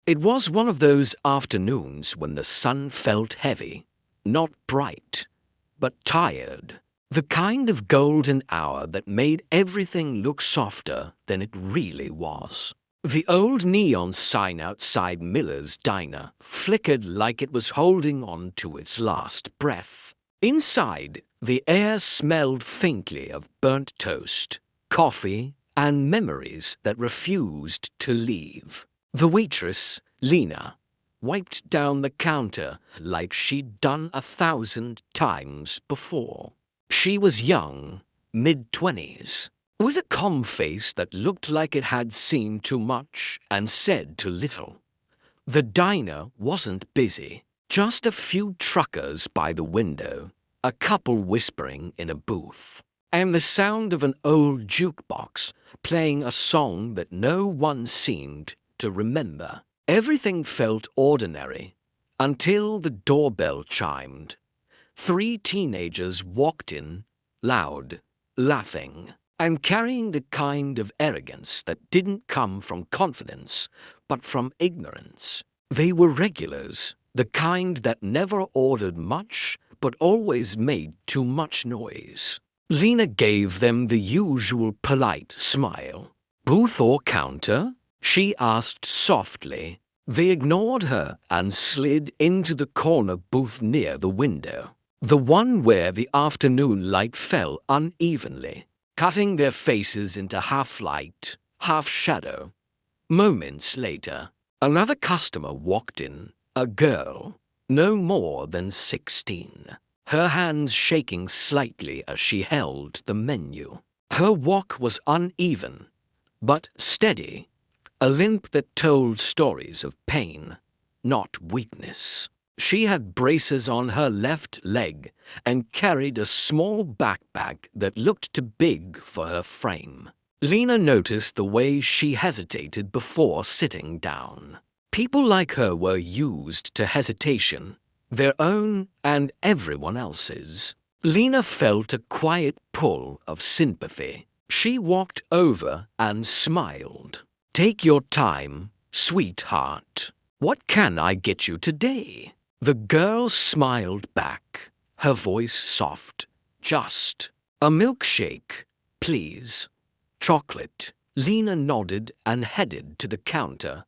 It was one of those afternoons when the sun felt heavy, not bright, but tired. The kind of golden hour that made everything look softer than it really was. The old neon sign outside Miller's diner flickered like it was holding on to its last breath. Inside, the air smelled faintly of burnt toast, coffee, and memories that refused to leave. The waitress, Lena, wiped down the counter like she'd done 1,000 times before. She was young, mid-20s, with a calm face that looked like it had seen too much and said too little. The diner wasn't busy, just a few truckers by the window, a couple whispering in a booth, and the sound of an old jukebox playing a song that no one seemed to remember. Everything felt ordinary until the doorbell chimed. 3 teenagers walked in, loud, laughing, and carrying the kind of arrogance that didn't come from confidence, but from ignorance. They were regulars, the kind that never ordered much, but always made too much noise. Lena gave them the usual polite smile. "Booth or counter?" she asked softly. They ignored her and slid into the corner booth near the window, the one where the afternoon light fell unevenly, cutting their faces into half light, half shadow. Moments later, another customer walked in, a girl, no more than 16, her hands shaking slightly as she held the menu. Her walk was uneven, but steady, a limp that told stories of pain, not weakness. She had braces on her left leg and carried a small backpack that looked too big for her frame. Lena noticed the way she hesitated before sitting down. People like her were used to hesitation, their own and everyone else's. Lena felt a quiet pull of sympathy. She walked over and smiled. "Take your time, sweetheart. What can I get you today?" The girl smiled back, her voice soft. "Just a milkshake, please." "Chocolate." Lena nodded and headed to the counter,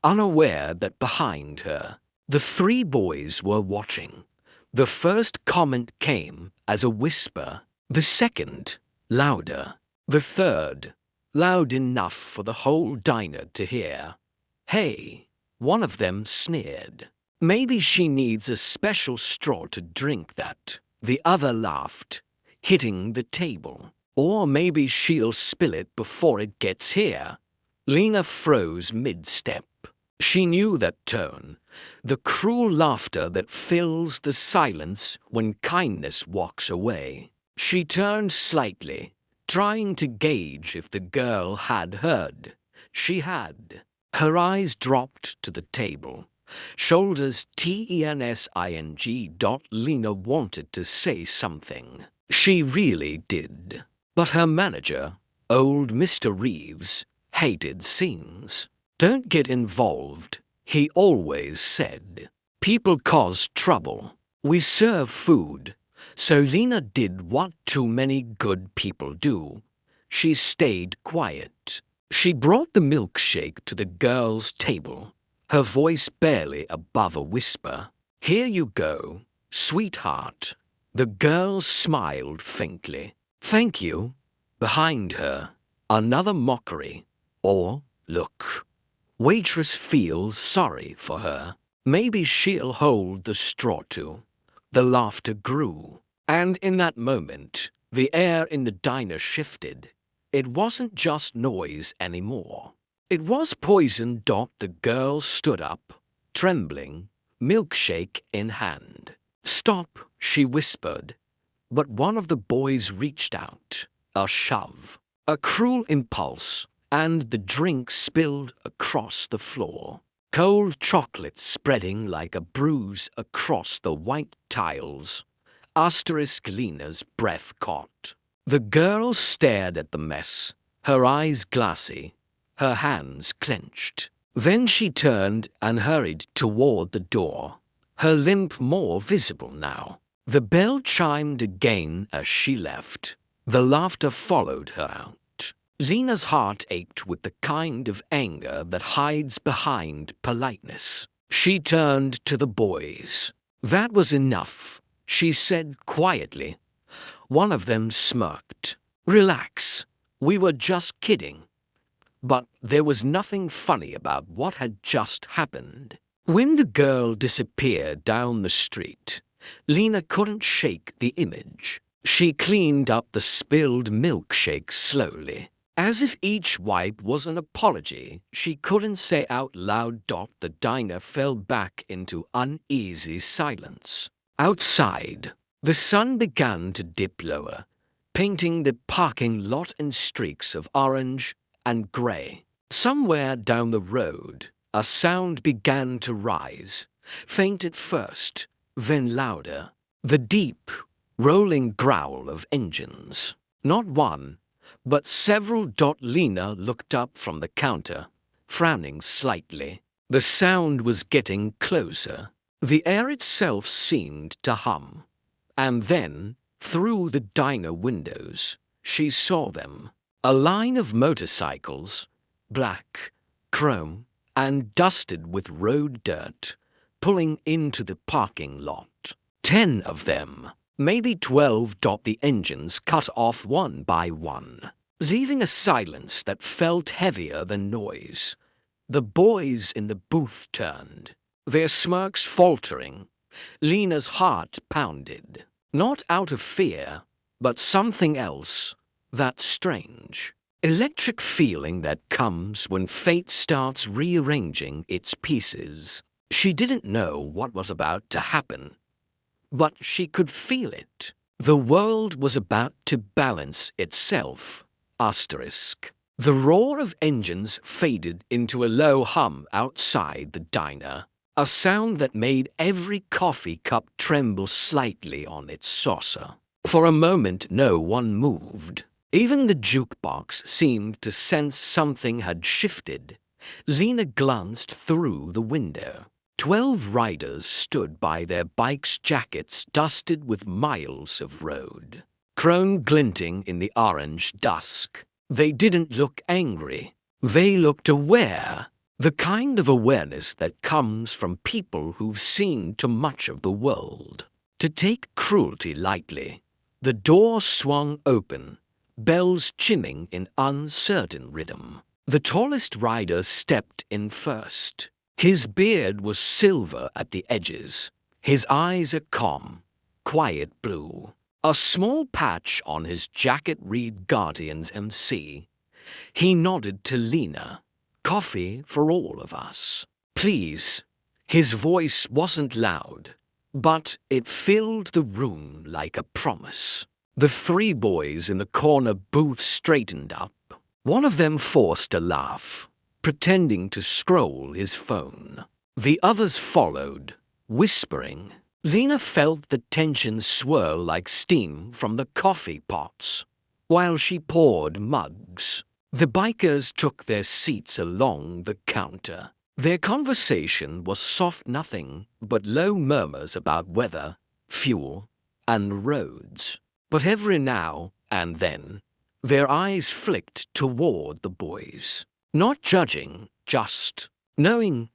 unaware that behind her, the 3 boys were watching. The first comment came as a whisper, the second, louder, the third, loud enough for the whole diner to hear. "Hey," one of them sneered. "Maybe she needs a special straw to drink that." The other laughed, hitting the table. "Or maybe she'll spill it before it gets here." Lena froze mid-step. She knew that tone, the cruel laughter that fills the silence when kindness walks away. She turned slightly, trying to gauge if the girl had heard. She had. Her eyes dropped to the table, shoulders tensing. Lena wanted to say something. She really did. But her manager, old Mr. Reeves, hated scenes. "Don't get involved," he always said. "People cause trouble. We serve food." So Lena did what too many good people do. She stayed quiet. She brought the milkshake to the girl's table, her voice barely above a whisper. "Here you go, sweetheart." The girl smiled faintly. "Thank you." Behind her, another mockery. Or, "Look, waitress feels sorry for her. Maybe she'll hold the straw too." The laughter grew, and in that moment, the air in the diner shifted. It wasn't just noise anymore. It was poison. The girl stood up, trembling, milkshake in hand. "Stop," she whispered, but one of the boys reached out. A shove, a cruel impulse, and the drink spilled across the floor. Cold chocolate spreading like a bruise across the white tiles. Lena's breath caught. The girl stared at the mess, her eyes glassy, her hands clenched. Then she turned and hurried toward the door, her limp more visible now. The bell chimed again as she left. The laughter followed her out. Lena's heart ached with the kind of anger that hides behind politeness. She turned to the boys. "That was enough," she said quietly. One of them smirked. "Relax, we were just kidding." But there was nothing funny about what had just happened. When the girl disappeared down the street, Lena couldn't shake the image. She cleaned up the spilled milkshake slowly. As if each wipe was an apology she couldn't say out loud. The diner fell back into uneasy silence. Outside, the sun began to dip lower, painting the parking lot in streaks of orange and grey. Somewhere down the road, a sound began to rise, faint at first, then louder. The deep, rolling growl of engines. Not one, but several. Lena looked up from the counter, frowning slightly. The sound was getting closer. The air itself seemed to hum. And then, through the diner windows, she saw them. A line of motorcycles, black, chrome, and dusted with road dirt, pulling into the parking lot. 10 of them, maybe 12. The engines cut off one by one, leaving a silence that felt heavier than noise. The boys in the booth turned, their smirks faltering. Lena's heart pounded, not out of fear, but something else. That strange, electric feeling that comes when fate starts rearranging its pieces. She didn't know what was about to happen, but she could feel it. The world was about to balance itself. The roar of engines faded into a low hum outside the diner, a sound that made every coffee cup tremble slightly on its saucer. For a moment no one moved. Even the jukebox seemed to sense something had shifted. Lena glanced through the window. 12 riders stood by their bikes, jackets dusted with miles of road, chrome glinting in the orange dusk. They didn't look angry. They looked aware. The kind of awareness that comes from people who've seen too much of the world to take cruelty lightly. The door swung open, bells chiming in uncertain rhythm. The tallest rider stepped in first. His beard was silver at the edges, his eyes a calm, quiet blue. A small patch on his jacket read Guardians MC. He nodded to Lena. "Coffee for all of us, please." His voice wasn't loud, but it filled the room like a promise. The 3 boys in the corner booth straightened up. One of them forced a laugh, pretending to scroll his phone. The others followed, whispering. Lena felt the tension swirl like steam from the coffee pots. While she poured mugs, the bikers took their seats along the counter. Their conversation was soft, nothing but low murmurs about weather, fuel, and roads. But every now and then, their eyes flicked toward the boys. Not judging, just knowing.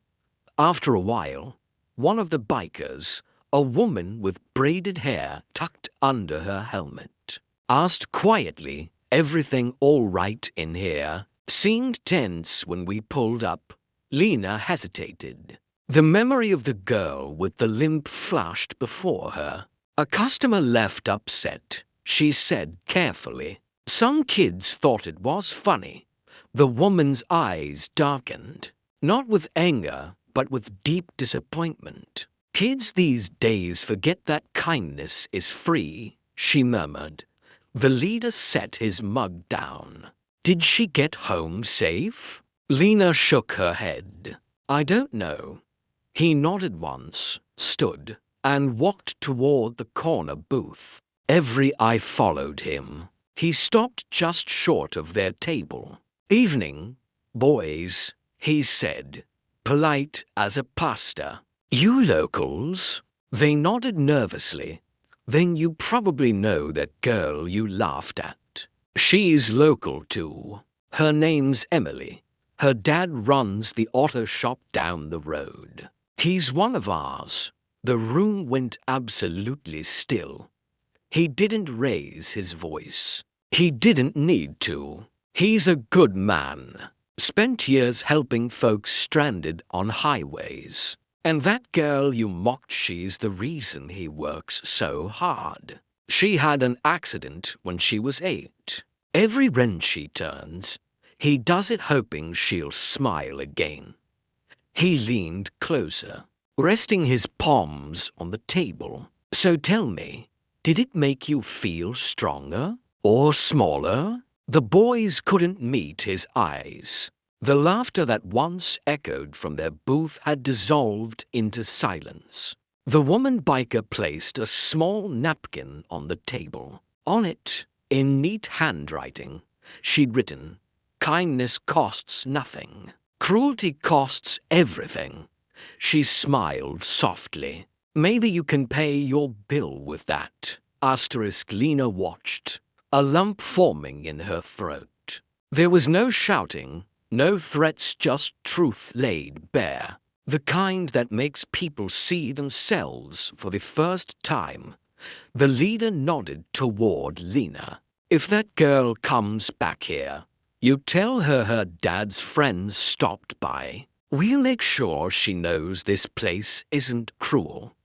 After a while, one of the bikers, a woman with braided hair tucked under her helmet, asked quietly, "Everything all right in here?" Seemed tense when we pulled up. Lena hesitated. The memory of the girl with the limp flashed before her. "A customer left upset," she said carefully. Some kids thought it was funny. The woman's eyes darkened, not with anger, but with deep disappointment. "Kids these days forget that kindness is free," she murmured. The leader set his mug down. "Did she get home safe?" Lena shook her head. "I don't know." He nodded once, stood, and walked toward the corner booth. Every eye followed him. He stopped just short of their table. "Evening, boys," he said. polite as a pasta. You locals? They nodded nervously. Then you probably know that girl you laughed at. She's local too. Her name's Emily. Her dad runs the auto shop down the road. He's one of ours. The room went absolutely still. He didn't raise his voice. He didn't need to. He's a good man. Spent years helping folks stranded on highways. And that girl you mocked, she's the reason he works so hard. She had an accident when she was 8. Every wrench she turns, he does it hoping she'll smile again. He leaned closer, resting his palms on the table. So tell me, did it make you feel stronger or smaller? The boys couldn't meet his eyes. The laughter that once echoed from their booth had dissolved into silence. The woman biker placed a small napkin on the table. On it, in neat handwriting, she'd written, "Kindness costs nothing. Cruelty costs everything." She smiled softly. "Maybe you can pay your bill with that." Lena watched, a lump forming in her throat. There was no shouting, no threats, just truth laid bare. The kind that makes people see themselves for the first time. The leader nodded toward Lena. "If that girl comes back here, you tell her her dad's friends stopped by. We'll make sure she knows this place isn't cruel."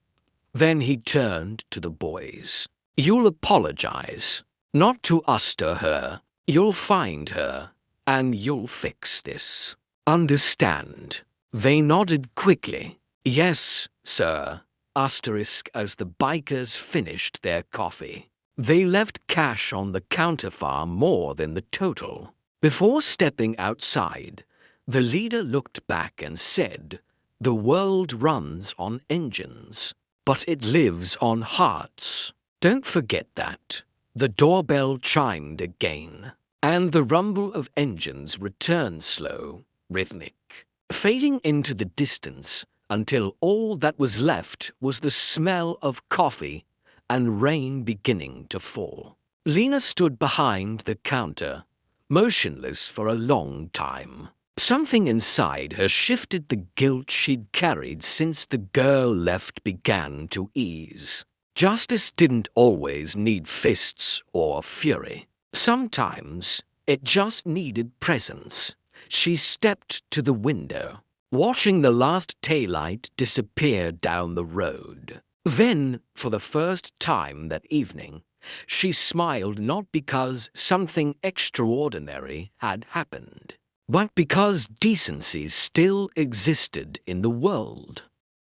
Then he turned to the boys. "You'll apologize. Not to us, to her. You'll find her, and you'll fix this. Understand?" They nodded quickly. "Yes, sir." As the bikers finished their coffee. They left cash on the counter, far more than the total. Before stepping outside, the leader looked back and said, "The world runs on engines, but it lives on hearts. Don't forget that." The doorbell chimed again, and the rumble of engines returned slow, rhythmic, fading into the distance until all that was left was the smell of coffee and rain beginning to fall. Lena stood behind the counter, motionless for a long time. Something inside her shifted. The guilt she'd carried since the girl left began to ease. Justice didn't always need fists or fury. Sometimes it just needed presence. She stepped to the window, watching the last taillight disappear down the road. Then, for the first time that evening, she smiled, not because something extraordinary had happened, but because decency still existed in the world.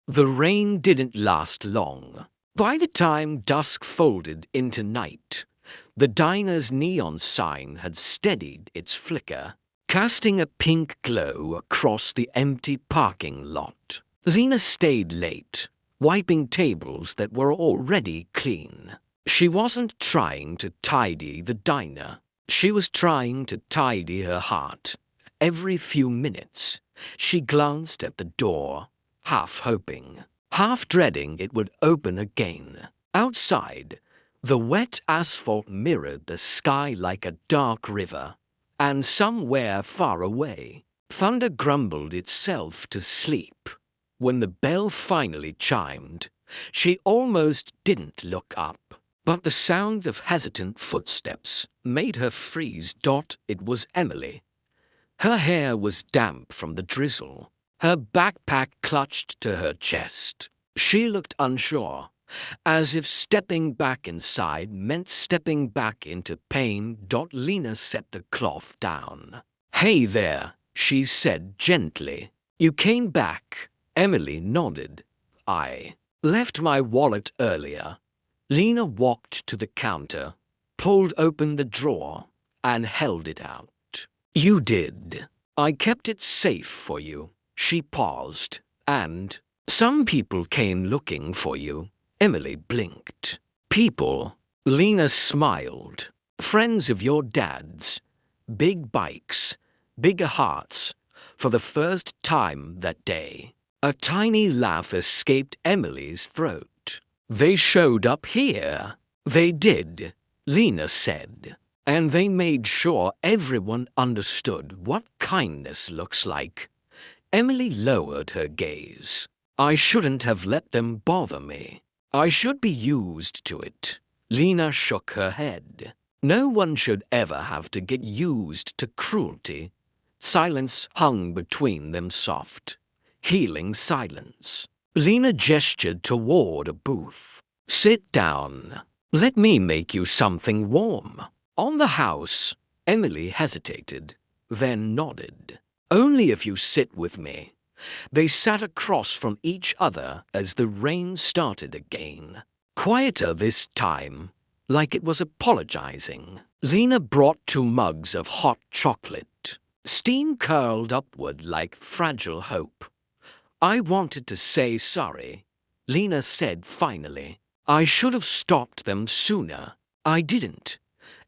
The rain didn't last long. By the time dusk folded into night, the diner's neon sign had steadied its flicker, casting a pink glow across the empty parking lot. Lena stayed late, wiping tables that were already clean. She wasn't trying to tidy the diner. She was trying to tidy her heart. Every few minutes, she glanced at the door, half hoping, half dreading it would open again. Outside, the wet asphalt mirrored the sky like a dark river, and somewhere far away, thunder grumbled itself to sleep. When the bell finally chimed, she almost didn't look up, but the sound of hesitant footsteps made her freeze. It was Emily. Her hair was damp from the drizzle, her backpack clutched to her chest. She looked unsure, as if stepping back inside meant stepping back into pain. Lena set the cloth down. "Hey there," she said gently. "You came back." Emily nodded. "I left my wallet earlier." Lena walked to the counter, pulled open the drawer, and held it out. "You did. I kept it safe for you." She paused. "And some people came looking for you." Emily blinked. "People?" Lena smiled. "Friends of your dad's. Big bikes, bigger hearts, For the first time that day, a tiny laugh escaped Emily's throat. "They showed up here." "They did," Lena said. "And they made sure everyone understood what kindness looks like." Emily lowered her gaze. "I shouldn't have let them bother me. I should be used to it." Lena shook her head. "No one should ever have to get used to cruelty." Silence hung between them, soft, healing silence. Lena gestured toward a booth. "Sit down. Let me make you something warm." On the house, Emily hesitated, then nodded. "Only if you sit with me." They sat across from each other as the rain started again. Quieter this time, like it was apologizing. Lena brought 2 mugs of hot chocolate. Steam curled upward like fragile hope. "I wanted to say sorry," Lena said finally. "I should have stopped them sooner. I didn't."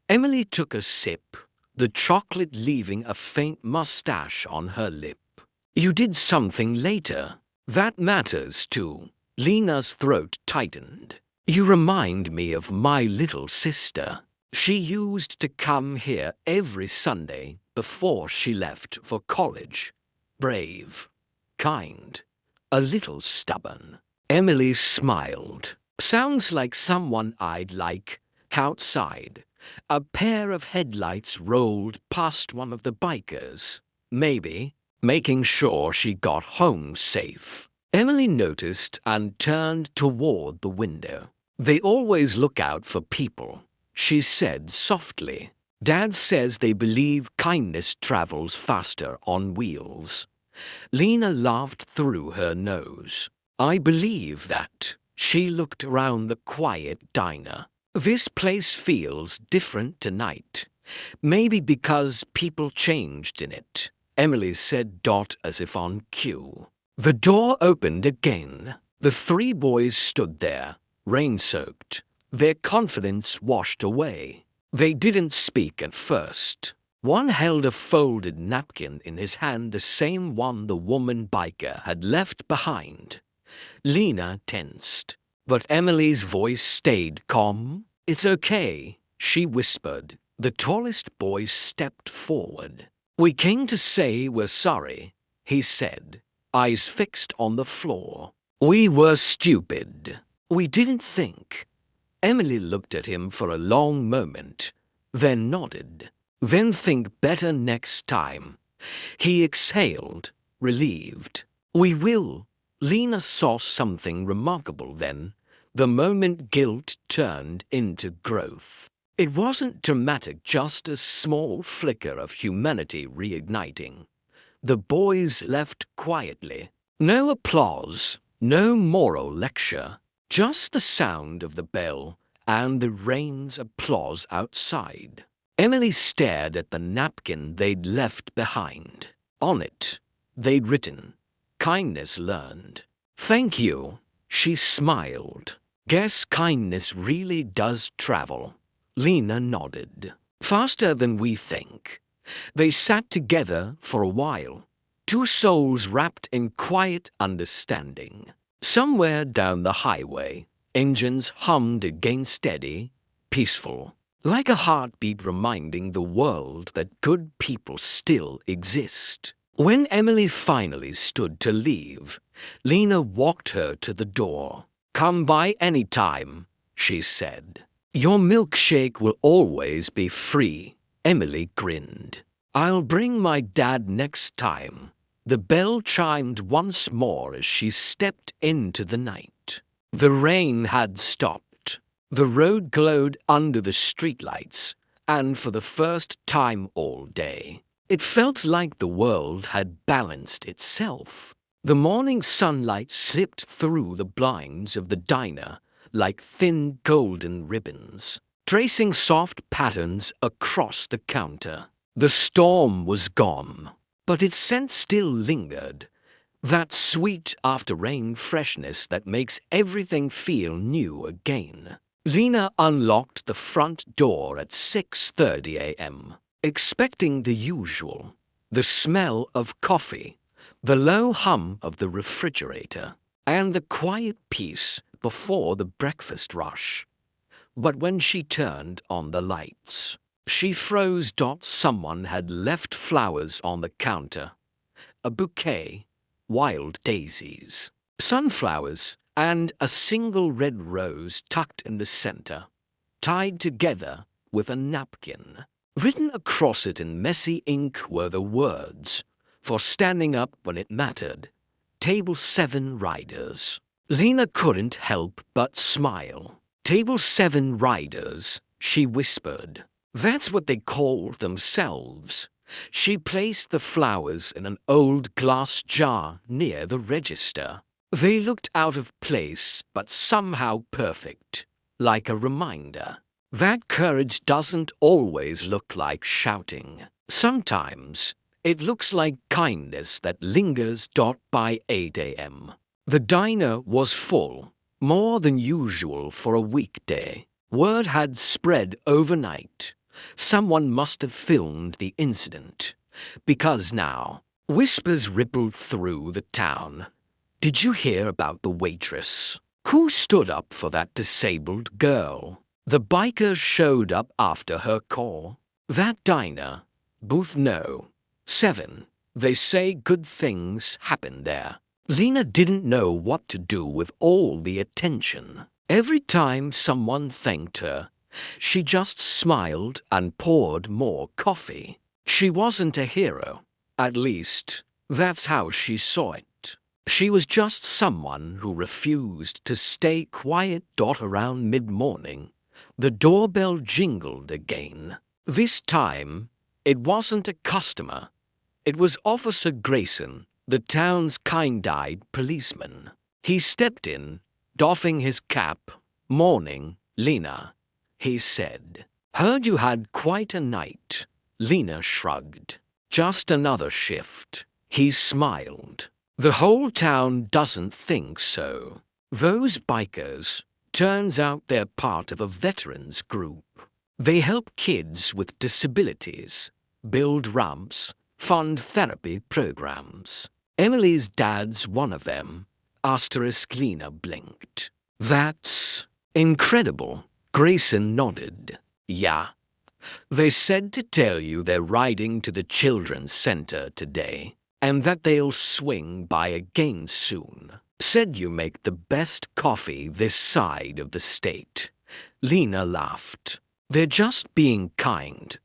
Emily took a sip, the chocolate leaving a faint mustache on her lip. "You did something later. That matters too." Lena's throat tightened. "You remind me of my little sister. She used to come here every Sunday before she left for college. Brave, kind, a little stubborn." Emily smiled. "Sounds like someone I'd like." Outside, a pair of headlights rolled past one of the bikers. Maybe making sure she got home safe. Emily noticed and turned toward the window. "They always look out for people," she said softly. "Dad says they believe kindness travels faster on wheels." Lena laughed through her nose. "I believe that." She looked around the quiet diner. "This place feels different tonight. Maybe because people changed in it." Emily said as if on cue. The door opened again. The 3 boys stood there, rain-soaked, their confidence washed away. They didn't speak at first. One held a folded napkin in his hand, the same one the woman biker had left behind. Lena tensed, but Emily's voice stayed calm. "It's okay," she whispered. The tallest boy stepped forward. "We came to say we're sorry," he said, eyes fixed on the floor. "We were stupid. We didn't think." Emily looked at him for a long moment, then nodded. "Then think better next time." He exhaled, relieved. "We will." Lena saw something remarkable then, the moment guilt turned into growth. It wasn't dramatic, just a small flicker of humanity reigniting. The boys left quietly. No applause, no moral lecture, just the sound of the bell and the rain's applause outside. Emily stared at the napkin they'd left behind. On it, they'd written, "Kindness learned." "Thank you," she smiled. "Guess kindness really does travel." Lena nodded. "Faster than we think." They sat together for a while, 2 souls wrapped in quiet understanding. Somewhere down the highway, engines hummed again, steady, peaceful, like a heartbeat reminding the world that good people still exist. When Emily finally stood to leave, Lena walked her to the door. "Come by any time," she said. "Your milkshake will always be free." Emily grinned. "I'll bring my dad next time." The bell chimed once more as she stepped into the night. The rain had stopped. The road glowed under the streetlights, and for the first time all day, it felt like the world had balanced itself. The morning sunlight slipped through the blinds of the diner like thin golden ribbons, tracing soft patterns across the counter. The storm was gone, but its scent still lingered, that sweet after-rain freshness that makes everything feel new again. Lena unlocked the front door at 6:30 a.m., expecting the usual. The smell of coffee, the low hum of the refrigerator, and the quiet peace before the breakfast rush. But when she turned on the lights, she froze. Someone had left flowers on the counter. A bouquet, wild daisies, sunflowers, and a single red rose tucked in the center, tied together with a napkin. Written across it in messy ink were the words, "For standing up when it mattered. Table 7 riders." Lena couldn't help but smile. "Table 7 riders," she whispered. "That's what they called themselves." She placed the flowers in an old glass jar near the register. They looked out of place, but somehow perfect, like a reminder that courage doesn't always look like shouting. Sometimes it looks like kindness that lingers. By 8 a.m. The diner was full, more than usual for a weekday. Word had spread overnight. Someone must have filmed the incident, because now whispers rippled through the town. "Did you hear about the waitress? Who stood up for that disabled girl? The bikers showed up after her call. That diner, booth no. 7. They say good things happen there." Lena didn't know what to do with all the attention. Every time someone thanked her, she just smiled and poured more coffee. She wasn't a hero. At least, that's how she saw it. She was just someone who refused to stay quiet. Around mid-morning, the doorbell jingled again. This time, it wasn't a customer. It was Officer Grayson, the town's kind-eyed policeman. He stepped in, doffing his cap. "Morning, Lena," he said. "Heard you had quite a night." Lena shrugged. "Just another shift." He smiled. "The whole town doesn't think so. Those bikers, turns out they're part of a veterans group. They help kids with disabilities, build ramps, fund therapy programs. Emily's dad's one of them." Lena blinked. "That's incredible." Grayson nodded. "Yeah. They said to tell you they're riding to the children's center today, and that they'll swing by again soon. Said you make the best coffee this side of the state." Lena laughed. "They're just being kind."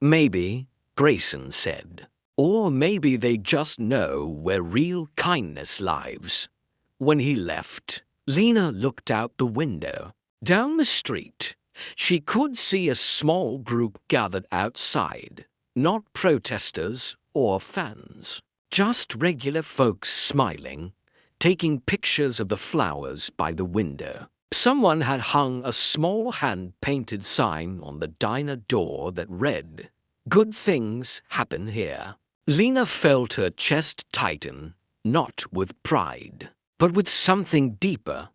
"Maybe," Grayson said. "Or maybe they just know where real kindness lives." When he left, Lena looked out the window. Down the street, she could see a small group gathered outside. Not protesters or fans, just regular folks smiling, taking pictures of the flowers by the window. Someone had hung a small hand-painted sign on the diner door that read, "Good things happen here." Lena felt her chest tighten, not with pride, but with something deeper: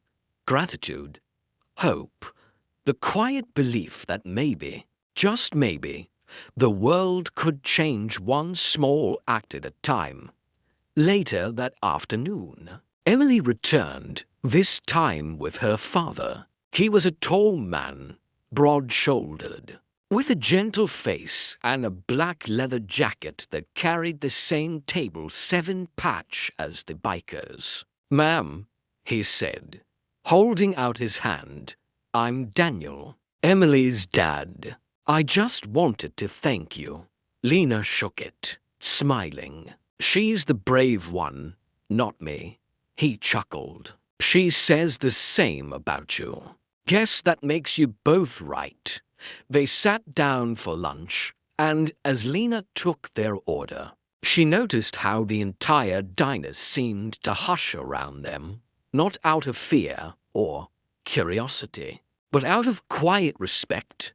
gratitude, hope, the quiet belief that maybe, just maybe, the world could change one small act at a time. Later that afternoon, Emily returned, this time with her father. He was a tall man, broad-shouldered, with a gentle face and a black leather jacket that carried the same Table 7 patch as the bikers. "Ma'am," he said, holding out his hand, "I'm Daniel, Emily's dad. I just wanted to thank you." Lena shook it, smiling. "She's the brave one, not me." He chuckled. "She says the same about you. Guess that makes you both right." They sat down for lunch, and as Lena took their order, she noticed how the entire diner seemed to hush around them, not out of fear or curiosity, but out of quiet respect.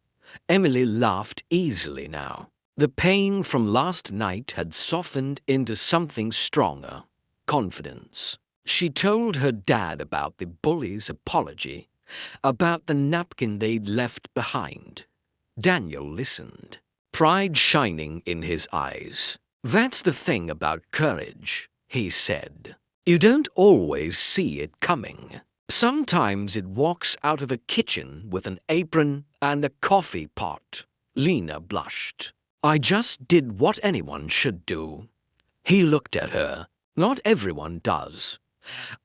Emily laughed easily now. The pain from last night had softened into something stronger: confidence. She told her dad about the Bullies' apology, about the napkin they'd left behind. Daniel listened, pride shining in his eyes. That's the thing about courage, he said. You don't always see it coming. Sometimes it walks out of a kitchen with an apron and a coffee pot. Lena blushed. I just did what anyone should do. He looked at her. Not everyone does.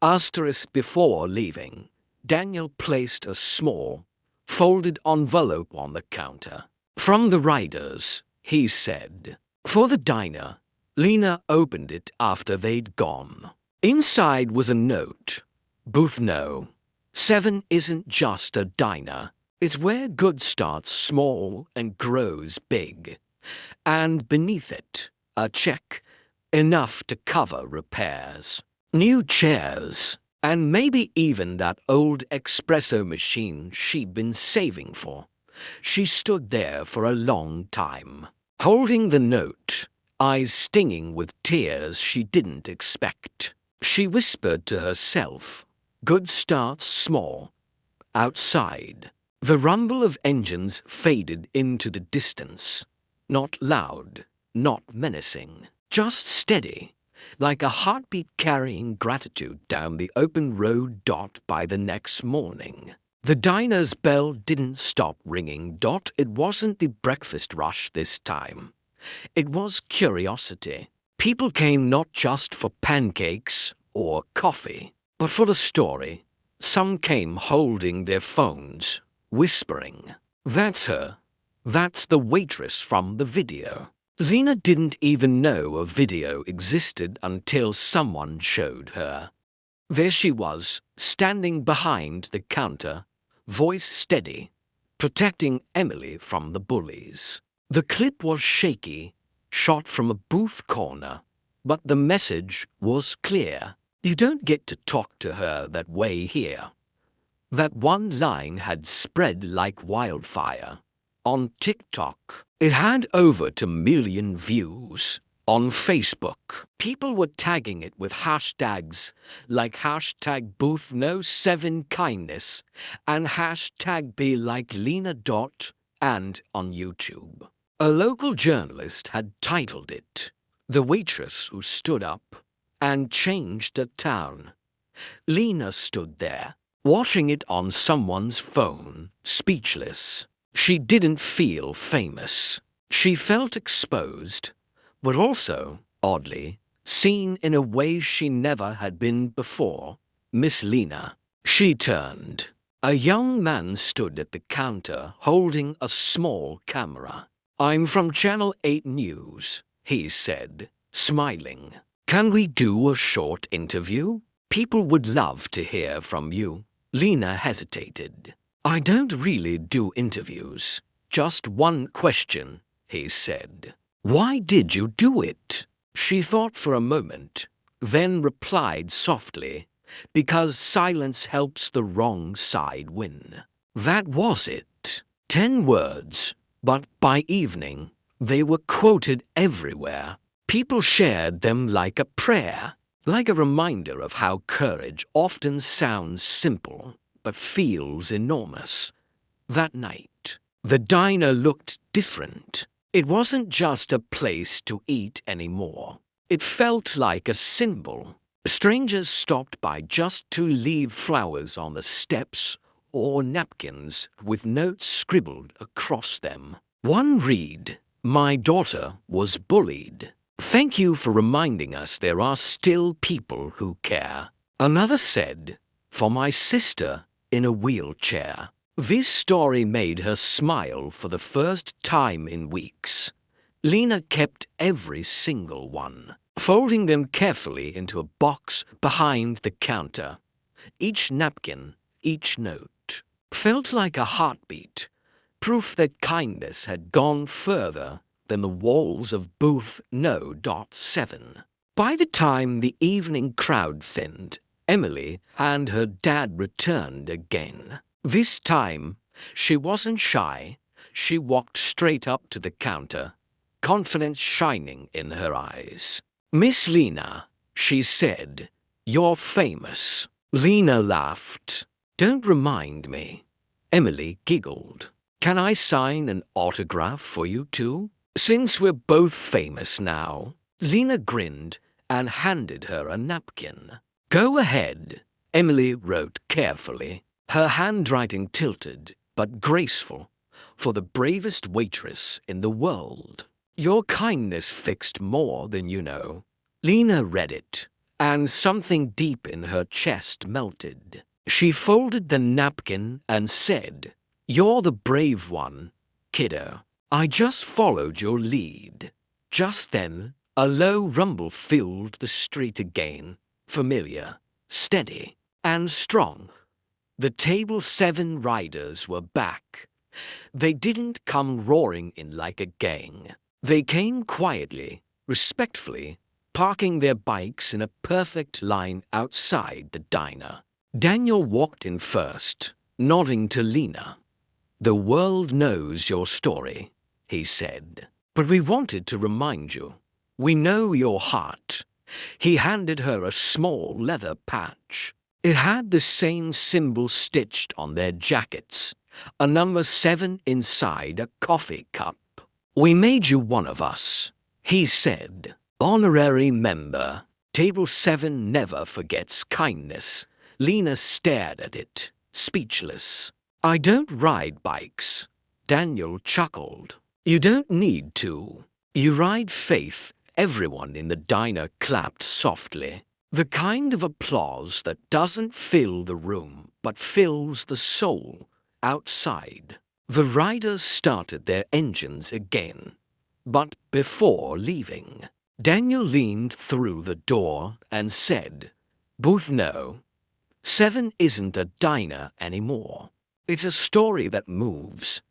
Asterisk before leaving, Daniel placed a small, folded envelope on the counter. From the riders, he said. For the diner. Lena opened it after they'd gone. Inside was a note. Booth no. 7 isn't just a diner. It's where good starts small and grows big. And beneath it, a check, enough to cover repairs. New chairs, and maybe even that old espresso machine she'd been saving for. She stood there for a long time, holding the note, eyes stinging with tears she didn't expect. She whispered to herself, good starts small. Outside, the rumble of engines faded into the distance. Not loud, not menacing, just steady, like a heartbeat carrying gratitude down the open road. By the next morning, the diner's bell didn't stop ringing. It wasn't the breakfast rush this time. It was curiosity. People came not just for pancakes or coffee, but for the story. Some came holding their phones, whispering, "That's her. That's the waitress from the video." Lena didn't even know a video existed until someone showed her. There she was, standing behind the counter, voice steady, protecting Emily from the bullies. The clip was shaky, shot from a booth corner, but the message was clear. You don't get to talk to her that way here. That one line had spread like wildfire. On TikTok, it had over 2 million views. On Facebook, people were tagging it with hashtags like hashtag #BoothNo7Kindness and hashtag #BeLikeLena. And on YouTube, a local journalist had titled it, "The Waitress Who Stood Up and Changed a Town." Lena stood there, watching it on someone's phone, speechless. She didn't feel famous. She felt exposed, but also, oddly, seen in a way she never had been before. Miss Lena. She turned. A young man stood at the counter holding a small camera. "I'm from Channel 8 News," he said, smiling. "Can we do a short interview? People would love to hear from you." Lena hesitated. "I don't really do interviews. Just one question," he said. "Why did you do it?" She thought for a moment, then replied softly, "Because silence helps the wrong side win." That was it. 10 words, but by evening, they were quoted everywhere. People shared them like a prayer, like a reminder of how courage often sounds simple but feels enormous. That night, the diner looked different. It wasn't just a place to eat anymore. It felt like a symbol. Strangers stopped by just to leave flowers on the steps or napkins with notes scribbled across them. One read, "My daughter was bullied. Thank you for reminding us there are still people who care." Another said, "For my sister in a wheelchair." This story made her smile for the first time in weeks. Lena kept every single one, folding them carefully into a box behind the counter. Each napkin, each note, felt like a heartbeat, proof that kindness had gone further than the walls of booth No.7. By the time the evening crowd thinned, Emily and her dad returned again. This time, she wasn't shy. She walked straight up to the counter, confidence shining in her eyes. "Miss Lena," she said, "you're famous." Lena laughed. "Don't remind me." Emily giggled. "Can I sign an autograph for you too? Since we're both famous now." Lena grinned and handed her a napkin. "Go ahead," Emily wrote carefully, her handwriting tilted but graceful, for the bravest waitress in the world. "Your kindness fixed more than you know." Lena read it, and something deep in her chest melted. She folded the napkin and said, "You're the brave one, kiddo. I just followed your lead." Just then, a low rumble filled the street again, familiar, steady, and strong. The Table 7 riders were back. They didn't come roaring in like a gang. They came quietly, respectfully, parking their bikes in a perfect line outside the diner. Daniel walked in first, nodding to Lena. "The world knows your story," he said. "But we wanted to remind you. We know your heart." He handed her a small leather patch. It had the same symbol stitched on their jackets, a number 7 inside a coffee cup. "We made you one of us," he said. "Honorary member. Table 7 never forgets kindness." Lena stared at it, speechless. "I don't ride bikes," Daniel chuckled. "You don't need to. You ride faith." Everyone in the diner clapped softly. The kind of applause that doesn't fill the room, but fills the soul outside. The riders started their engines again. But before leaving, Daniel leaned through the door and said, "Both know, 7 isn't a diner anymore. It's a story that moves."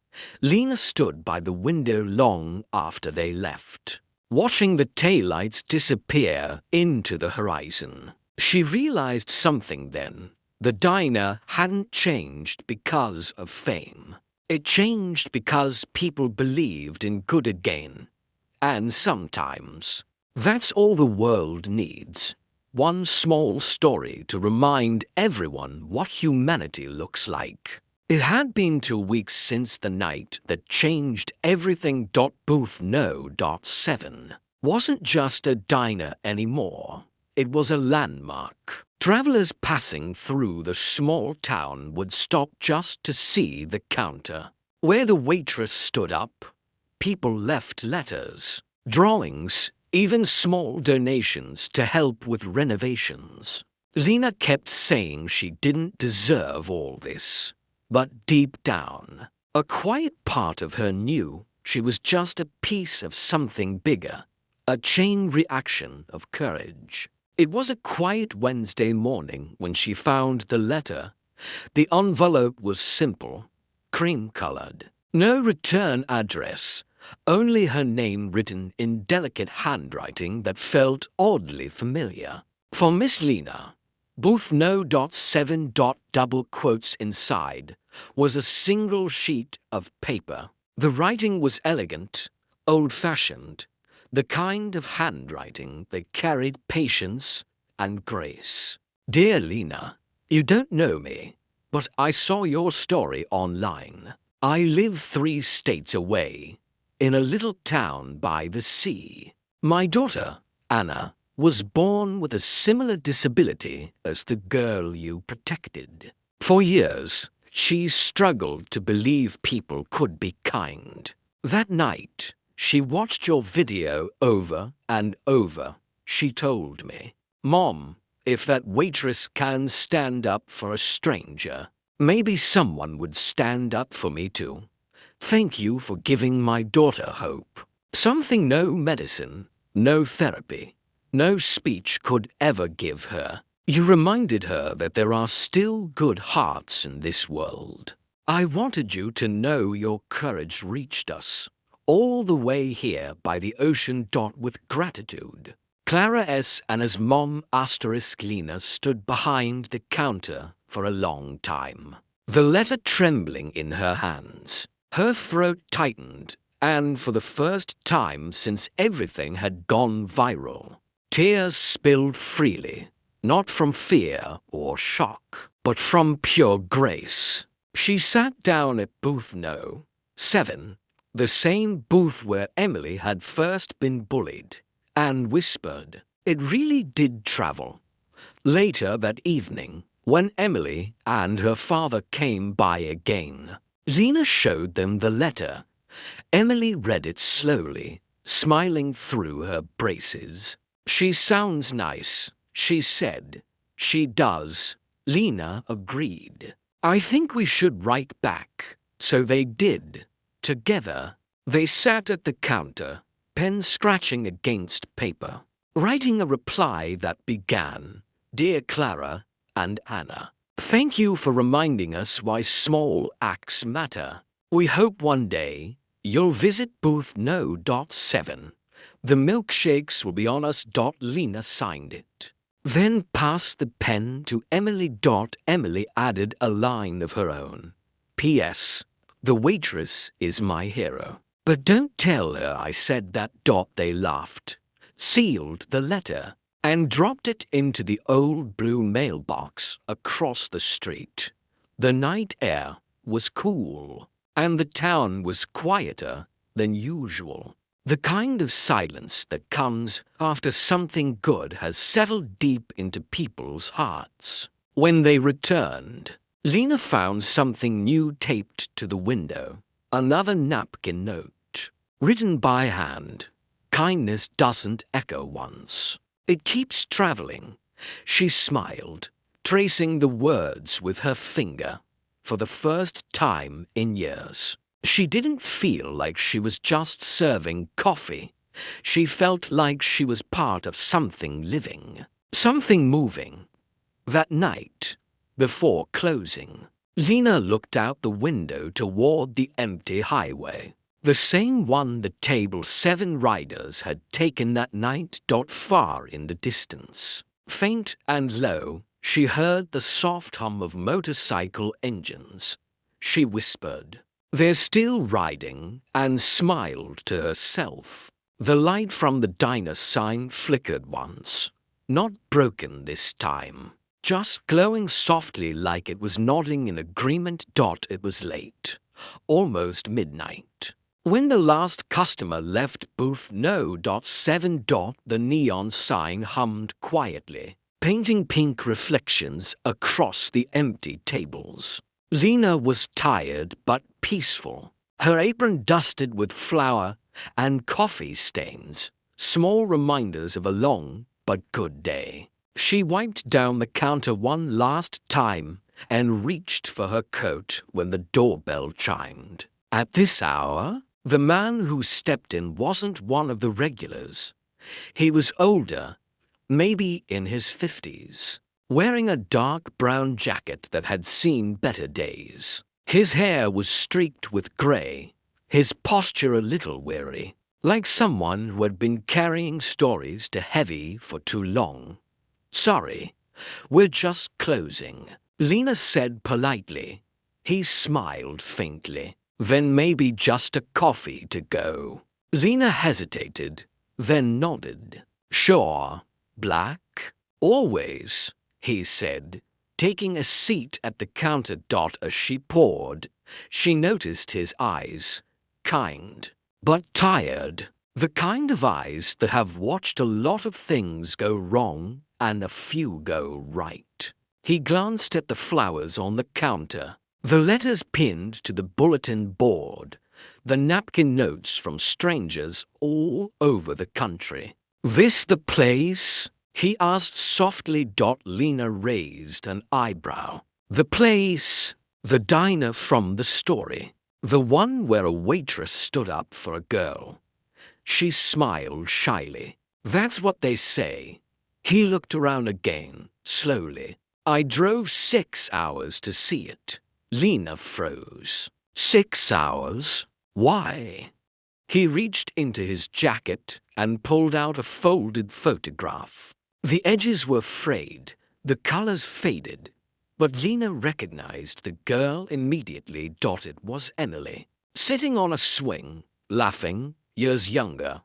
Lena stood by the window long after they left, watching the taillights disappear into the horizon. She realized something then. The diner hadn't changed because of fame. It changed because people believed in good again. And sometimes, that's all the world needs. One small story to remind everyone what humanity looks like. It had been 2 weeks since the night that changed everything. Booth No. 7 wasn't just a diner anymore. It was a landmark. Travelers passing through the small town would stop just to see the counter. Where the waitress stood up, people left letters, drawings, even small donations to help with renovations. Lena kept saying she didn't deserve all this. But deep down, a quiet part of her knew she was just a piece of something bigger, a chain reaction of courage. It was a quiet Wednesday morning when she found the letter. The envelope was simple, cream-colored. No return address, only her name written in delicate handwriting that felt oddly familiar. For Miss Lena. Booth No. 7. Double quotes inside was a single sheet of paper. The writing was elegant, old-fashioned, the kind of handwriting that carried patience and grace. "Dear Lena, you don't know me, but I saw your story online. I live 3 states away, in a little town by the sea. My daughter, Anna, was born with a similar disability as the girl you protected. For years, she struggled to believe people could be kind. That night, she watched your video over and over. She told me, 'Mom, if that waitress can stand up for a stranger, maybe someone would stand up for me too. Thank you for giving my daughter hope.' Something no medicine, no therapy, no speech could ever give her. You reminded her that there are still good hearts in this world. I wanted you to know your courage reached us, all the way here by the ocean. With gratitude." Clara S. and his mom Lena stood behind the counter for a long time, the letter trembling in her hands. Her throat tightened, and for the first time since everything had gone viral, tears spilled freely, not from fear or shock, but from pure grace. She sat down at Booth No. 7, the same booth where Emily had first been bullied, Anne whispered. It really did travel. Later that evening, when Emily and her father came by again, Lena showed them the letter. Emily read it slowly, smiling through her braces. She sounds nice, she said. She does. Lena agreed. I think we should write back. So they did. Together, they sat at the counter, pen scratching against paper, writing a reply that began, Dear Clara and Anna, thank you for reminding us why small acts matter. We hope one day you'll visit booth No. 7. The milkshakes will be on us. Lena signed it. Then passed the pen to Emily. Emily added a line of her own. P.S. The waitress is my hero. But don't tell her I said that. They laughed, sealed the letter, and dropped it into the old blue mailbox across the street. The night air was cool, and the town was quieter than usual. The kind of silence that comes after something good has settled deep into people's hearts. When they returned, Lena found something new taped to the window. Another napkin note, written by hand. Kindness doesn't echo once. It keeps traveling. She smiled, tracing the words with her finger. For the first time in years, she didn't feel like she was just serving coffee. She felt like she was part of something living, something moving. That night, before closing, Lena looked out the window toward the empty highway, the same one the table 7 riders had taken that night. Far in the distance, faint and low, she heard the soft hum of motorcycle engines. She whispered, They're still riding, and smiled to herself. The light from the diner sign flickered once, not broken this time, just glowing softly like it was nodding in agreement. It was late, almost midnight. When the last customer left booth No. 7. The neon sign hummed quietly, painting pink reflections across the empty tables. Lena was tired but peaceful, her apron dusted with flour and coffee stains, small reminders of a long but good day. She wiped down the counter one last time and reached for her coat when the doorbell chimed. At this hour, the man who stepped in wasn't one of the regulars. He was older, maybe in his 50s, wearing a dark brown jacket that had seen better days. His hair was streaked with gray, his posture a little weary, like someone who had been carrying stories to heavy for too long. Sorry, we're just closing, Lena said politely. He smiled faintly. Then maybe just a coffee to go. Lena hesitated, then nodded. Sure. Black? Always, he said, taking a seat at the counter. As she poured, she noticed his eyes, kind, but tired. The kind of eyes that have watched a lot of things go wrong and a few go right. He glanced at the flowers on the counter, the letters pinned to the bulletin board, the napkin notes from strangers all over the country. This the place? He asked softly. Lena raised an eyebrow. The place, the diner from the story, the one where a waitress stood up for a girl. She smiled shyly. That's what they say. He looked around again, slowly. I drove 6 hours to see it. Lena froze. 6 hours? Why? He reached into his jacket and pulled out a folded photograph. The edges were frayed, the colors faded, but Lena recognized the girl immediately. It was Emily, sitting on a swing, laughing, years younger.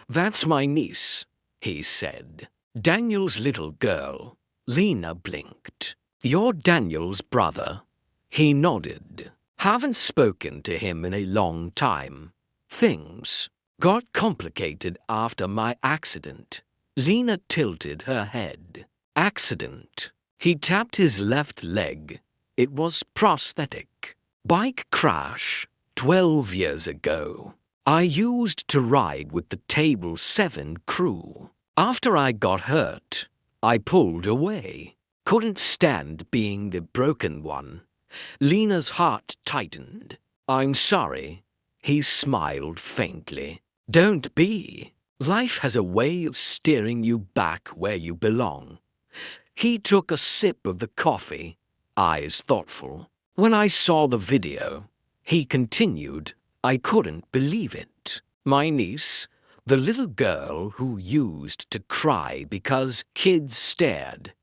That's my niece, he said. Daniel's little girl. Lena blinked. You're Daniel's brother? He nodded. Haven't spoken to him in a long time. Things got complicated after my accident. Lena tilted her head. Accident. He tapped his left leg. It was prosthetic. Bike crash 12 years ago. I used to ride with the Table 7 crew. After I got hurt, I pulled away. Couldn't stand being the broken one. Lena's heart tightened. I'm sorry. He smiled faintly. Don't be. Life has a way of steering you back where you belong. He took a sip of the coffee, eyes thoughtful. When I saw the video, he continued, I couldn't believe it. My niece, the little girl who used to cry because kids stared,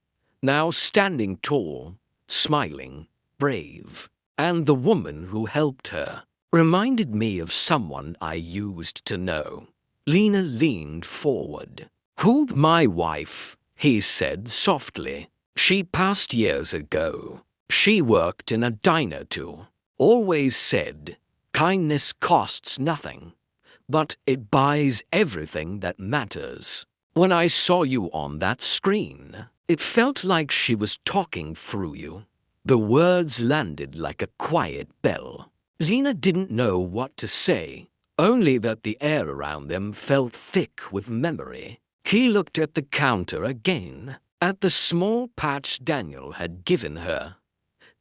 now standing tall, smiling, brave. And the woman who helped her reminded me of someone I used to know. Lena leaned forward. Who? My wife, he said softly. She passed years ago. She worked in a diner too. Always said, kindness costs nothing, but it buys everything that matters. When I saw you on that screen, it felt like she was talking through you. The words landed like a quiet bell. Lena didn't know what to say, only that the air around them felt thick with memory. He looked at the counter again, at the small patch Daniel had given her.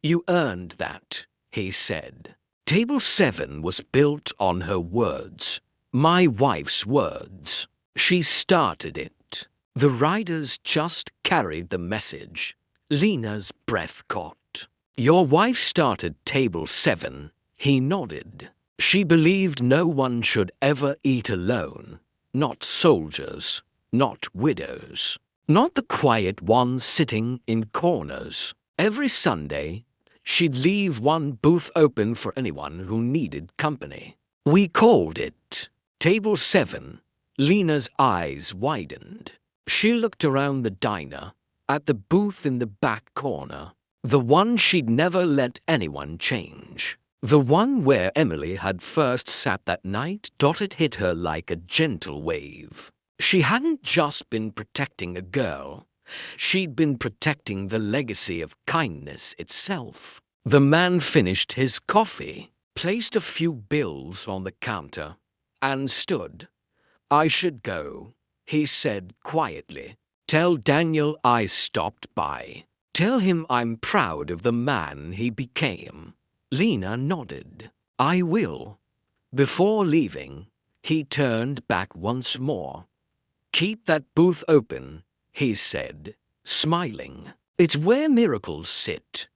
You earned that, he said. Table 7 was built on her words, my wife's words. She started it. The riders just carried the message. Lena's breath caught. Your wife started Table 7. He nodded. She believed no one should ever eat alone. Not soldiers, not widows, not the quiet ones sitting in corners. Every Sunday, she'd leave one booth open for anyone who needed company. We called it Table 7. Lena's eyes widened. She looked around the diner, at the booth in the back corner, the one she'd never let anyone change. The one where Emily had first sat that night. It hit her like a gentle wave. She hadn't just been protecting a girl. She'd been protecting the legacy of kindness itself. The man finished his coffee, placed a few bills on the counter, and stood. I should go, he said quietly. Tell Daniel I stopped by. Tell him I'm proud of the man he became. Lena nodded. I will. Before leaving, he turned back once more. Keep that booth open, he said, smiling. It's where miracles sit.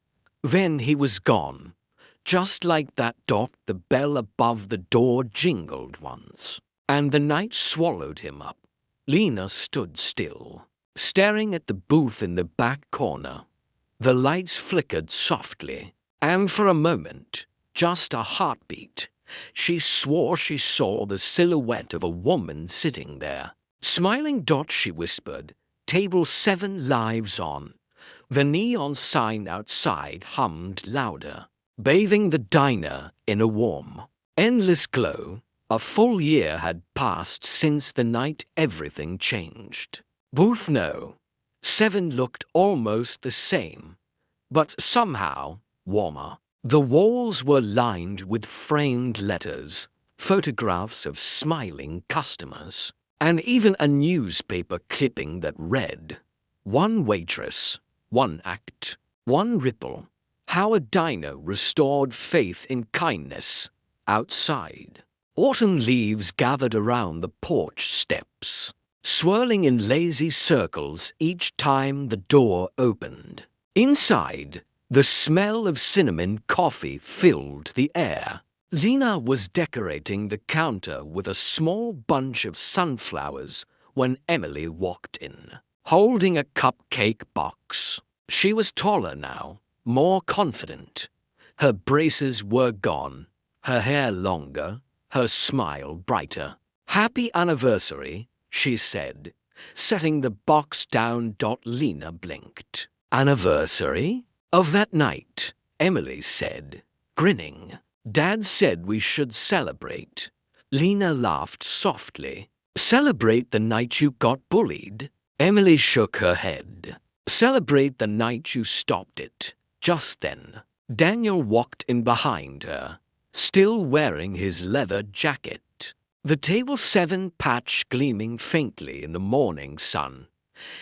Then he was gone. Just like that. The bell above the door jingled once, and the night swallowed him up. Lena stood still, staring at the booth in the back corner. The lights flickered softly, and for a moment, just a heartbeat, she swore she saw the silhouette of a woman sitting there. Smiling. She whispered, Table 7 lives on. The neon sign outside hummed louder, bathing the diner in a warm, endless glow. A full year had passed since the night everything changed. Booth No. 7 looked almost the same, but somehow warmer. The walls were lined with framed letters, photographs of smiling customers, and even a newspaper clipping that read, One waitress, one act, one ripple. How a diner restored faith in kindness outside. Autumn leaves gathered around the porch steps, swirling in lazy circles each time the door opened. Inside, the smell of cinnamon coffee filled the air. Lena was decorating the counter with a small bunch of sunflowers when Emily walked in, holding a cupcake box. She was taller now, more confident. Her braces were gone, her hair longer, her smile brighter. Happy anniversary, she said, setting the box down. Lena blinked. Anniversary? Of that night, Emily said, grinning. Dad said we should celebrate. Lena laughed softly. Celebrate the night you got bullied? Emily shook her head. Celebrate the night you stopped it. Just then, Daniel walked in behind her, still wearing his leather jacket, the table 7 patch gleaming faintly in the morning sun.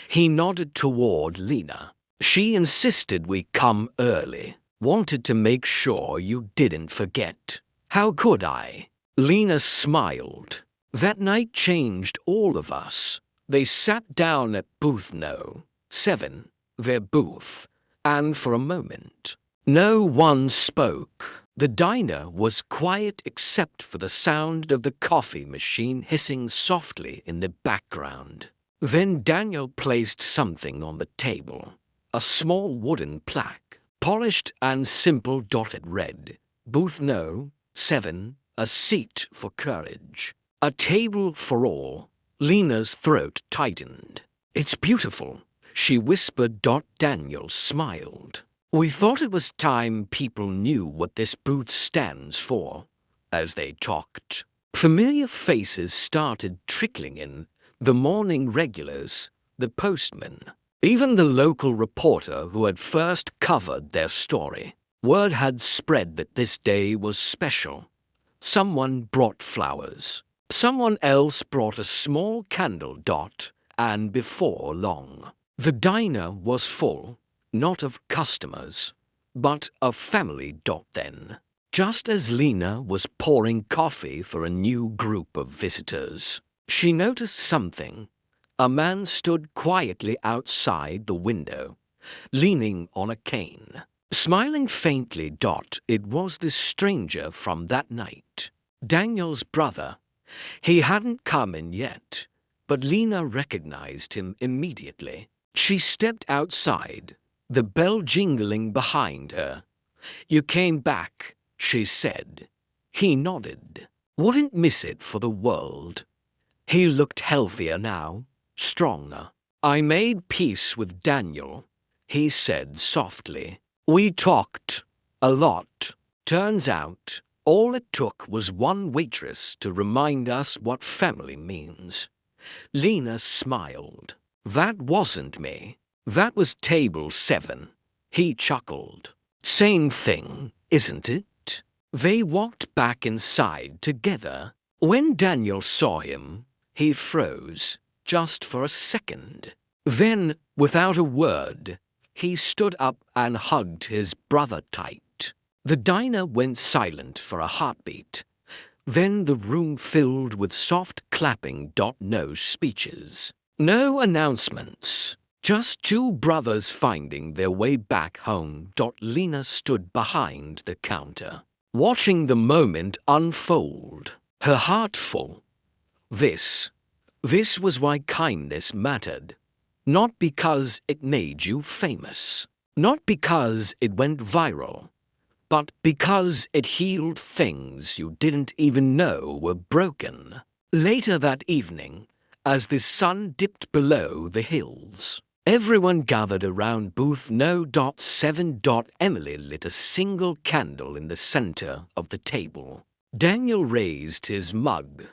He nodded toward Lena. She insisted we come early. Wanted to make sure you didn't forget. How could I? Lena smiled. That night changed all of us. They sat down at booth No. 7, their booth, and for a moment, no one spoke. The diner was quiet except for the sound of the coffee machine hissing softly in the background. Then Daniel placed something on the table, a small wooden plaque, polished and simple, dotted red. Booth No. 7, a seat for courage. A table for all. Lena's throat tightened. It's beautiful, she whispered. Daniel smiled. We thought it was time people knew what this booth stands for. As they talked, familiar faces started trickling in. The morning regulars, the postman, even the local reporter who had first covered their story. Word had spread that this day was special. Someone brought flowers. Someone else brought a small candle. And before long, the diner was full, not of customers, but of family. Then, just as Lena was pouring coffee for a new group of visitors, she noticed something. A man stood quietly outside the window, leaning on a cane, smiling faintly. It was the stranger from that night, Daniel's brother. He hadn't come in yet, but Lena recognized him immediately. She stepped outside, the bell jingling behind her. You came back, she said. He nodded. Wouldn't miss it for the world. He looked healthier now, stronger. I made peace with Daniel, he said softly. We talked a lot. Turns out, all it took was one waitress to remind us what family means. Lena smiled. That wasn't me. That was table 7. He chuckled. Same thing, isn't it? They walked back inside together. When Daniel saw him, he froze, just for a second. Then, without a word, he stood up and hugged his brother tight. The diner went silent for a heartbeat. Then the room filled with soft clapping. No speeches. No announcements. Just two brothers finding their way back home. Lena stood behind the counter, watching the moment unfold, her heart full. This was why kindness mattered. Not because it made you famous. Not because it went viral. But because it healed things you didn't even know were broken. Later that evening, as the sun dipped below the hills, everyone gathered around booth No. 7. Emily lit a single candle in the center of the table. Daniel raised his mug.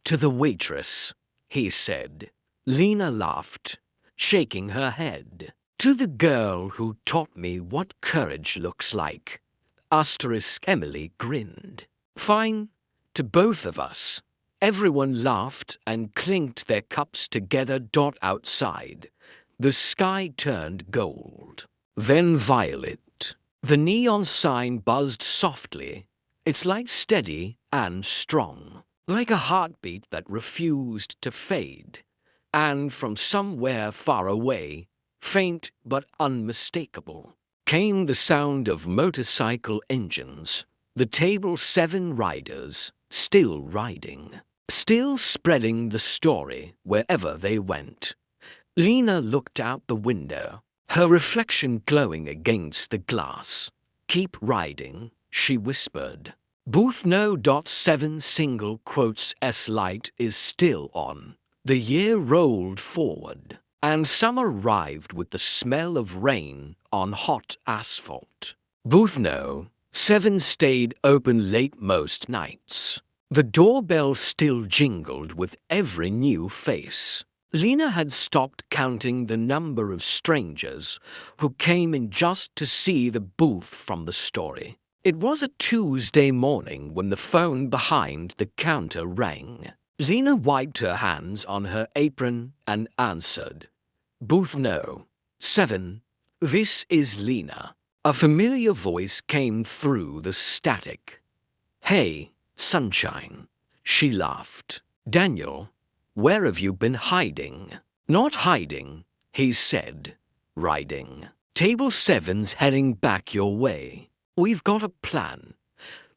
To the waitress, he said. Lena laughed, shaking her head. To the girl who taught me what courage looks like. Emily grinned. Fine, to both of us. Everyone laughed and clinked their cups together. Outside, the sky turned gold, then violet. The neon sign buzzed softly, its light steady and strong, like a heartbeat that refused to fade. And from somewhere far away, faint but unmistakable, came the sound of motorcycle engines, the table 7 riders, still riding, still spreading the story wherever they went. Lena looked out the window, her reflection glowing against the glass. Keep riding, she whispered. Booth No. 7 single quotes S light is still on. The year rolled forward, and summer arrived with the smell of rain on hot asphalt. Booth No. 7 stayed open late most nights. The doorbell still jingled with every new face. Lena had stopped counting the number of strangers who came in just to see the booth from the story. It was a Tuesday morning when the phone behind the counter rang. Lena wiped her hands on her apron and answered. Booth no. 7. This is Lena. A familiar voice came through the static. Hey, sunshine. She laughed. Daniel, where have you been hiding? Not hiding, he said. Riding. Table 7's heading back your way. We've got a plan.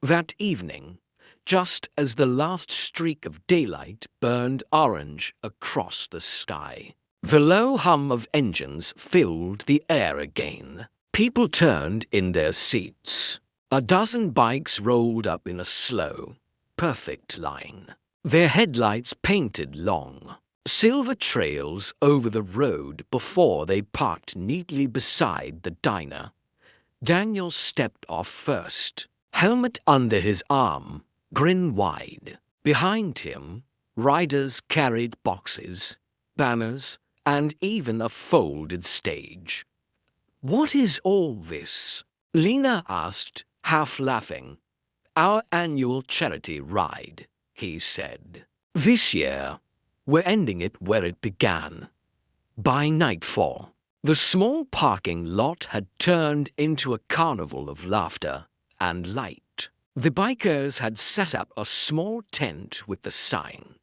That evening, just as the last streak of daylight burned orange across the sky, the low hum of engines filled the air again. People turned in their seats. A dozen bikes rolled up in a slow, perfect line. Their headlights painted long, silver trails over the road before they parked neatly beside the diner. Daniel stepped off first, helmet under his arm, grin wide. Behind him, riders carried boxes, banners, and even a folded stage. What is all this? Lena asked, half laughing. Our annual charity ride, he said. This year, we're ending it where it began. By nightfall, the small parking lot had turned into a carnival of laughter and light. The bikers had set up a small tent with the sign,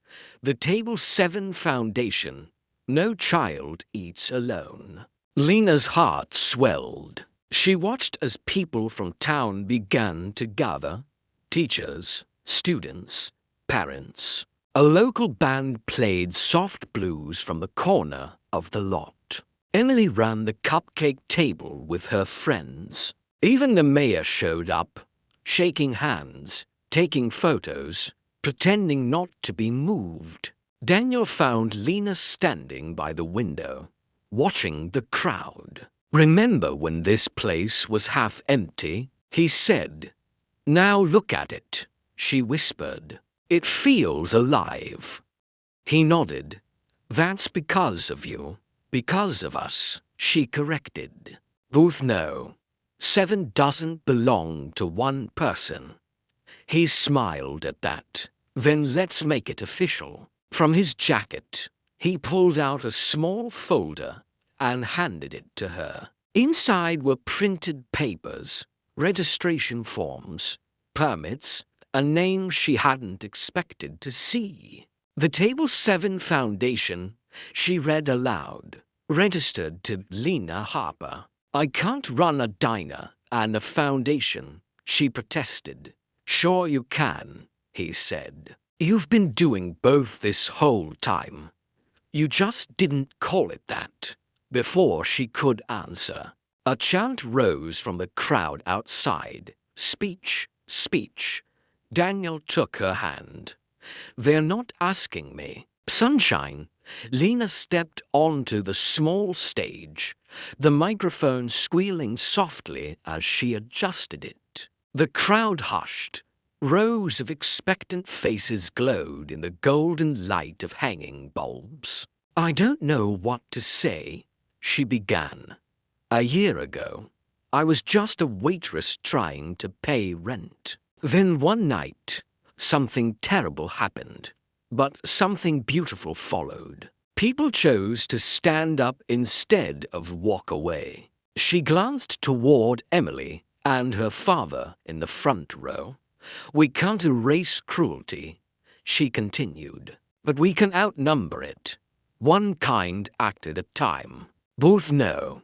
the Table 7 Foundation, No Child Eats Alone. Lena's heart swelled. She watched as people from town began to gather, teachers, students, parents. A local band played soft blues from the corner of the lot. Emily ran the cupcake table with her friends. Even the mayor showed up, shaking hands, taking photos, pretending not to be moved. Daniel found Lena standing by the window, watching the crowd. Remember when this place was half empty? He said. Now look at it, she whispered. It feels alive. He nodded. That's because of you. Because of us, she corrected. Booth no. 7 doesn't belong to one person. He smiled at that. Then let's make it official. From his jacket, he pulled out a small folder and handed it to her. Inside were printed papers, registration forms, permits, and names she hadn't expected to see. The Table 7 Foundation, she read aloud, registered to Lena Harper. I can't run a diner and a foundation, she protested. Sure you can, he said. You've been doing both this whole time. You just didn't call it that. Before she could answer, a chant rose from the crowd outside. Speech, speech. Daniel took her hand. They're not asking me. Sunshine. Lena stepped onto the small stage, the microphone squealing softly as she adjusted it. The crowd hushed. Rows of expectant faces glowed in the golden light of hanging bulbs. I don't know what to say, she began. A year ago, I was just a waitress trying to pay rent. Then one night, something terrible happened, but something beautiful followed. People chose to stand up instead of walk away. She glanced toward Emily and her father in the front row. We can't erase cruelty, she continued, but we can outnumber it. One kind act at a time. Booth no.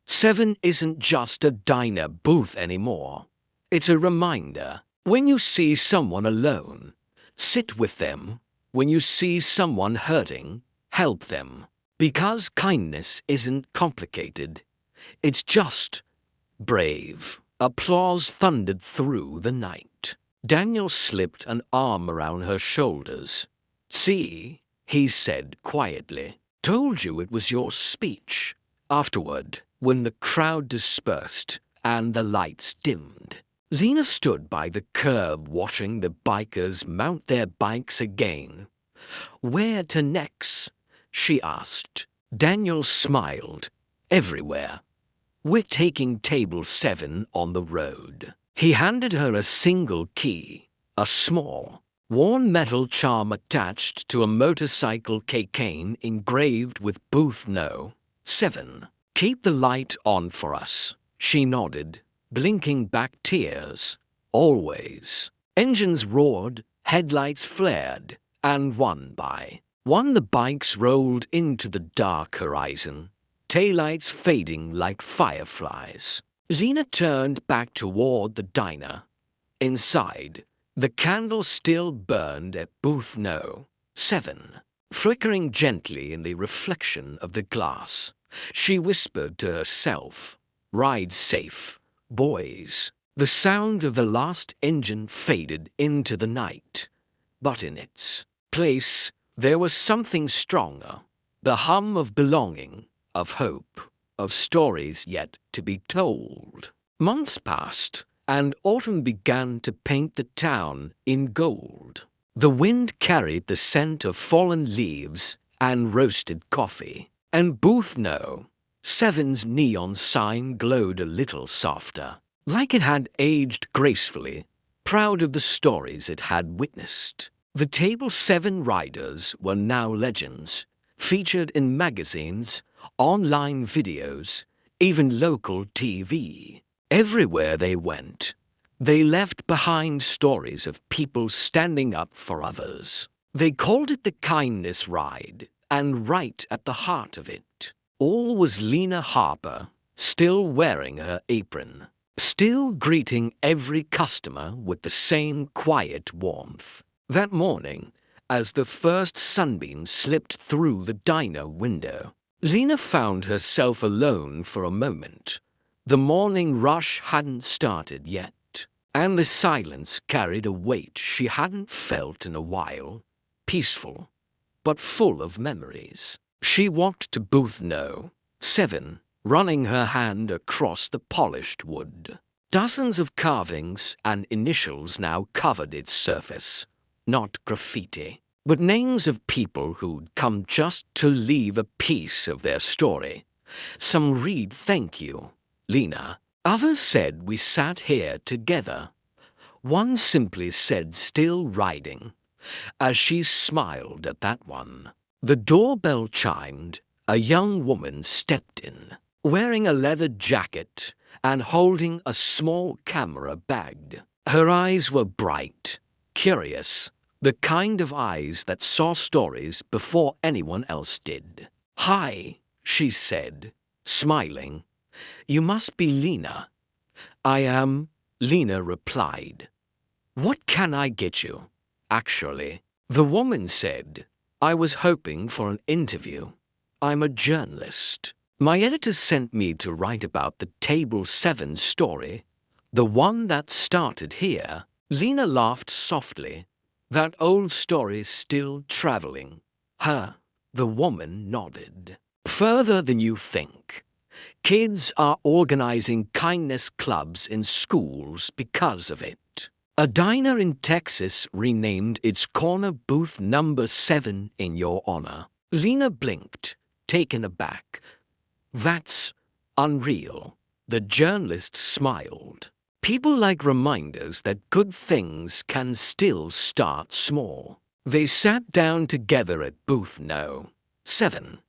7 isn't just a diner booth anymore. It's a reminder. When you see someone alone, sit with them. When you see someone hurting, help them. Because kindness isn't complicated. It's just brave. Applause thundered through the night. Daniel slipped an arm around her shoulders. See, he said quietly. Told you it was your speech. Afterward, when the crowd dispersed and the lights dimmed, Lena stood by the curb watching the bikers mount their bikes again. "Where to next?" she asked. Daniel smiled. "Everywhere. We're taking table 7 on the road." He handed her a single key, a small, worn metal charm attached to a motorcycle cane engraved with booth No. 7. "Keep the light on for us," she nodded, blinking back tears. "Always." Engines roared, headlights flared, and one by one the bikes rolled into the dark horizon, taillights fading like fireflies. Lena turned back toward the diner. Inside, the candle still burned at booth No. 7, flickering gently in the reflection of the glass. She whispered to herself, "Ride safe, boys." The sound of the last engine faded into the night, but in its place there was something stronger, the hum of belonging, of hope, of stories yet to be told. Months passed, and autumn began to paint the town in gold. The wind carried the scent of fallen leaves and roasted coffee, and booth No. 7's neon sign glowed a little softer, like it had aged gracefully, proud of the stories it had witnessed. The Table 7 riders were now legends, featured in magazines, online videos, even local TV. Everywhere they went, they left behind stories of people standing up for others. They called it the kindness ride, and right at the heart of it, all was Lena Harper, still wearing her apron, still greeting every customer with the same quiet warmth. That morning, as the first sunbeam slipped through the diner window, Lena found herself alone for a moment. The morning rush hadn't started yet, and the silence carried a weight she hadn't felt in a while, peaceful, but full of memories. She walked to booth No. 7, running her hand across the polished wood. Dozens of carvings and initials now covered its surface, not graffiti, but names of people who'd come just to leave a piece of their story. Some read "Thank you, Lena." Others said "We sat here together." One simply said "Still riding," as she smiled at that one. The doorbell chimed. A young woman stepped in, wearing a leather jacket and holding a small camera bag. Her eyes were bright, curious, the kind of eyes that saw stories before anyone else did. "Hi," she said, smiling. "You must be Lena." "I am," Lena replied. "What can I get you?" "Actually," the woman said, "I was hoping for an interview. I'm a journalist. My editor sent me to write about the Table 7 story, the one that started here." Lena laughed softly. "That old story's still traveling." "Her," the woman nodded. "Further than you think. Kids are organizing kindness clubs in schools because of it. A diner in Texas renamed its corner booth number 7 in your honor." Lena blinked, taken aback. "That's unreal." The journalist smiled. "People like reminders that good things can still start small." They sat down together at booth No. 7.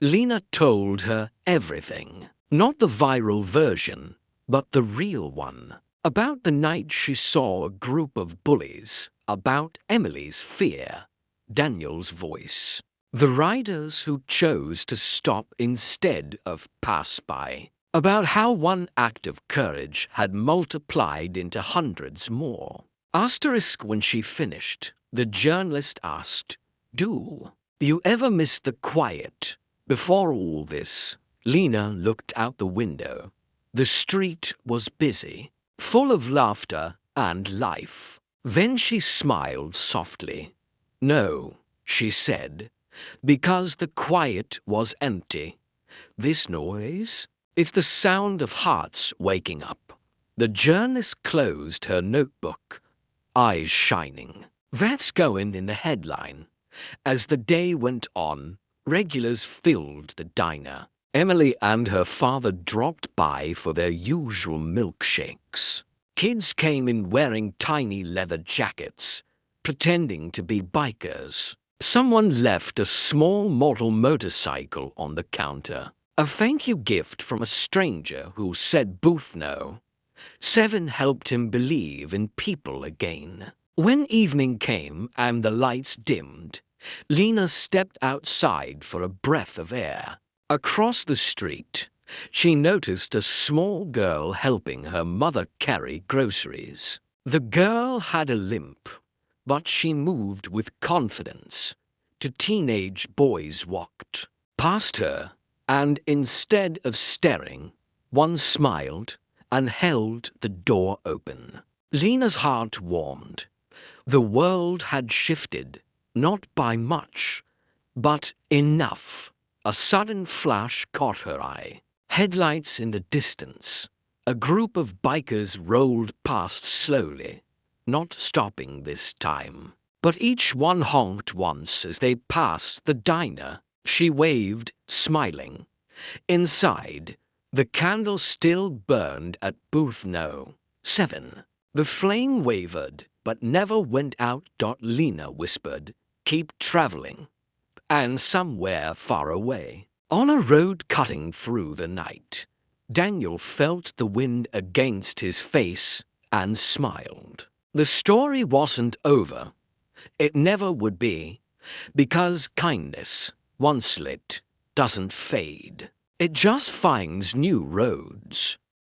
Lena told her everything. Not the viral version, but the real one. About the night she saw a group of bullies. About Emily's fear. Daniel's voice. The riders who chose to stop instead of pass by. About how one act of courage had multiplied into hundreds more. Asterisk when she finished, the journalist asked, "Do you ever miss the quiet?" Before all this, Lena looked out the window. The street was busy, full of laughter and life. Then she smiled softly. "No," she said, "because the quiet was empty. This noise, it's the sound of hearts waking up. The journalist closed her notebook, eyes shining. That's going in the headline. As the day went on, regulars filled the diner. Emily and her father dropped by for their usual milkshakes. Kids came in wearing tiny leather jackets, pretending to be bikers. Someone left a small model motorcycle on the counter. A thank you gift from a stranger who said booth no. 7 helped him believe in people again. When evening came and the lights dimmed, Lena stepped outside for a breath of air. Across the street, she noticed a small girl helping her mother carry groceries. The girl had a limp, but she moved with confidence. 2 teenage boys walked past her, and instead of staring, one smiled and held the door open. Lena's heart warmed. The world had shifted, not by much, but enough. A sudden flash caught her eye. Headlights in the distance. A group of bikers rolled past slowly, not stopping this time. But each one honked once as they passed the diner. She waved, smiling. Inside, the candle still burned at booth no. 7. The flame wavered, but never went out. Lena whispered, "Keep traveling." And somewhere far away, on a road cutting through the night, Daniel felt the wind against his face and smiled. The story wasn't over. It never would be, because kindness, once lit, doesn't fade. It just finds new roads.